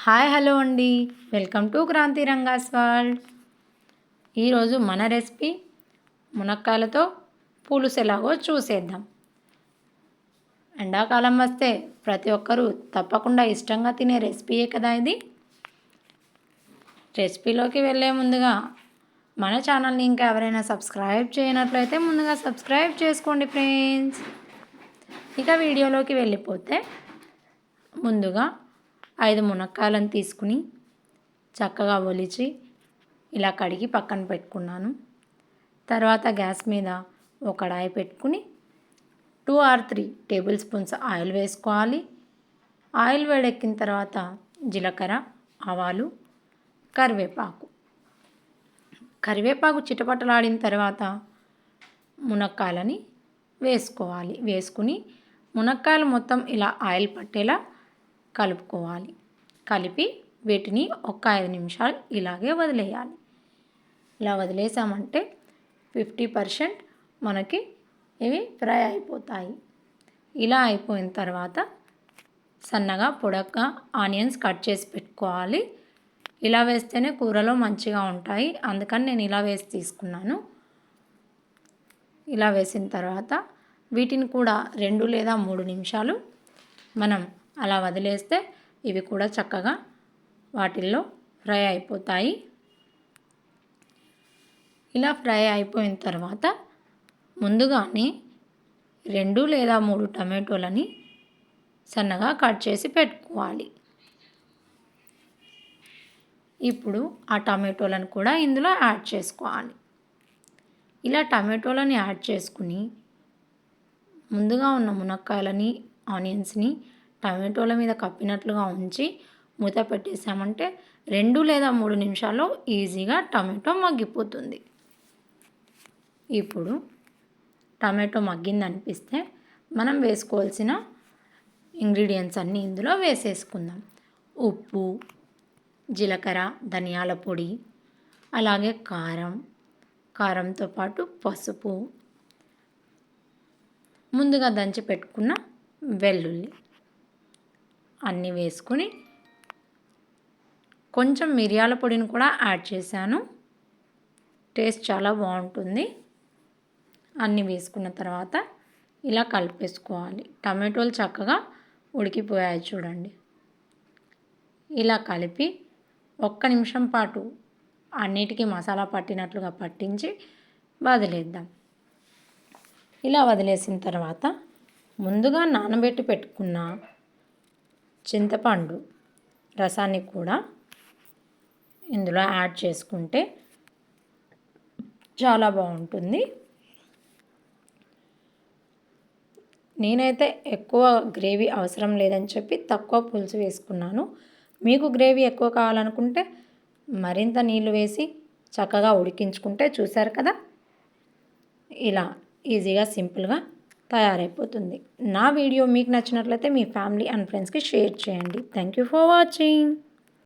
Hi hello అండి, welcome to Kranti రంగాస్ world. ఈరోజు మన రెసిపీ మునక్కాయలతో పులుసు ఎలాగో చూసేద్దాం. ఎండాకాలం వస్తే ప్రతి ఒక్కరూ తప్పకుండా ఇష్టంగా తినే రెసిపీయే కదా ఇది. రెసిపీలోకి వెళ్ళే ముందుగా మన ఛానల్ని ఇంకా ఎవరైనా సబ్స్క్రైబ్ చేయనట్లయితే ముందుగా సబ్స్క్రైబ్ చేసుకోండి ఫ్రెండ్స్. ఇక వీడియోలోకి వెళ్ళిపోతే ముందుగా 5 మునక్కాయలను తీసుకుని చక్కగా ఒలిచి ఇలా కడిగి పక్కన పెట్టుకున్నాను. తర్వాత గ్యాస్ మీద ఒక కడాయి పెట్టుకుని 2 or 3 టేబుల్ స్పూన్స్ ఆయిల్ వేసుకోవాలి. ఆయిల్ వేడెక్కిన తర్వాత జీలకర్ర, ఆవాలు, కరివేపాకు చిటపటలాడిన తర్వాత మునక్కాయలని వేసుకోవాలి. వేసుకుని మునక్కాయలు మొత్తం ఇలా ఆయిల్ పట్టేలా కలుపుకోవాలి. కలిపి వీటిని ఒక 5 నిమిషాలు ఇలాగే వదిలేయాలి. ఇలా వదిలేసామంటే 50% మనకి ఇవి ఫ్రై అయిపోతాయి. ఇలా అయిపోయిన తర్వాత సన్నగా పొడగ్గా ఆనియన్స్ కట్ చేసి పెట్టుకోవాలి. ఇలా వేస్తేనే కూరలో మంచిగా ఉంటాయి, అందుకని నేను ఇలా వేసి తీసుకున్నాను. ఇలా వేసిన తర్వాత వీటిని కూడా 2 లేదా 3 నిమిషాలు మనం అలా వదిలేస్తే ఇవి కూడా చక్కగా వాటిల్లో ఫ్రై అయిపోతాయి. ఇలా ఫ్రై అయిపోయిన తర్వాత ముందుగానే 2 లేదా 3 టమాటోలని సన్నగా కట్ చేసి పెట్టుకోవాలి. ఇప్పుడు ఆ టమాటోలను కూడా ఇందులో యాడ్ చేసుకోవాలి. ఇలా టమాటోలని యాడ్ చేసుకుని ముందుగా ఉన్న మునక్కాయలని, ఆనియన్స్ని టమాటోల మీద కప్పినట్లుగా ఉంచి మూత పెట్టేసామంటే 2 లేదా 3 నిమిషాల్లో ఈజీగా టమాటో మగ్గిపోతుంది. ఇప్పుడు టమాటో మగ్గిందనిపిస్తే మనం వేసుకోవాల్సిన ఇంగ్రీడియంట్స్ అన్నీ ఇందులో వేసేసుకుందాం. ఉప్పు, జీలకర్ర, ధనియాల పొడి, అలాగే కారంతో పాటు పసుపు, ముందుగా దంచి పెట్టుకున్న వెల్లుల్లి అన్నీ వేసుకుని కొంచెం మిరియాల పొడిని కూడా యాడ్ చేశాను. టేస్ట్ చాలా బాగుంటుంది. అన్నీ వేసుకున్న తర్వాత ఇలా కలిపేసుకోవాలి. టమాటోలు చక్కగా ఉడికిపోయాయి చూడండి. ఇలా కలిపి 1 నిమిషం పాటు అన్నిటికీ మసాలా పట్టినట్లుగా పట్టించి వదిలేద్దాం. ఇలా వదిలేసిన తర్వాత ముందుగా నానబెట్టి పెట్టుకున్న చింతపండు రసాన్ని కూడా ఇందులో యాడ్ చేసుకుంటే చాలా బాగుంటుంది. నేనైతే ఎక్కువ గ్రేవీ అవసరం లేదని చెప్పి తక్కువ పులుసు వేసుకున్నాను. మీకు గ్రేవీ ఎక్కువ కావాలనుకుంటే మరింత నీళ్ళు వేసి చక్కగా ఉడికించుకుంటే చూశారు కదా, ఇలా ఈజీగా సింపుల్గా తయారైపోతుంది. నా వీడియో మీకు నచ్చినట్లయితే మీ ఫ్యామిలీ అండ్ ఫ్రెండ్స్కి షేర్ చేయండి. Thank you for watching.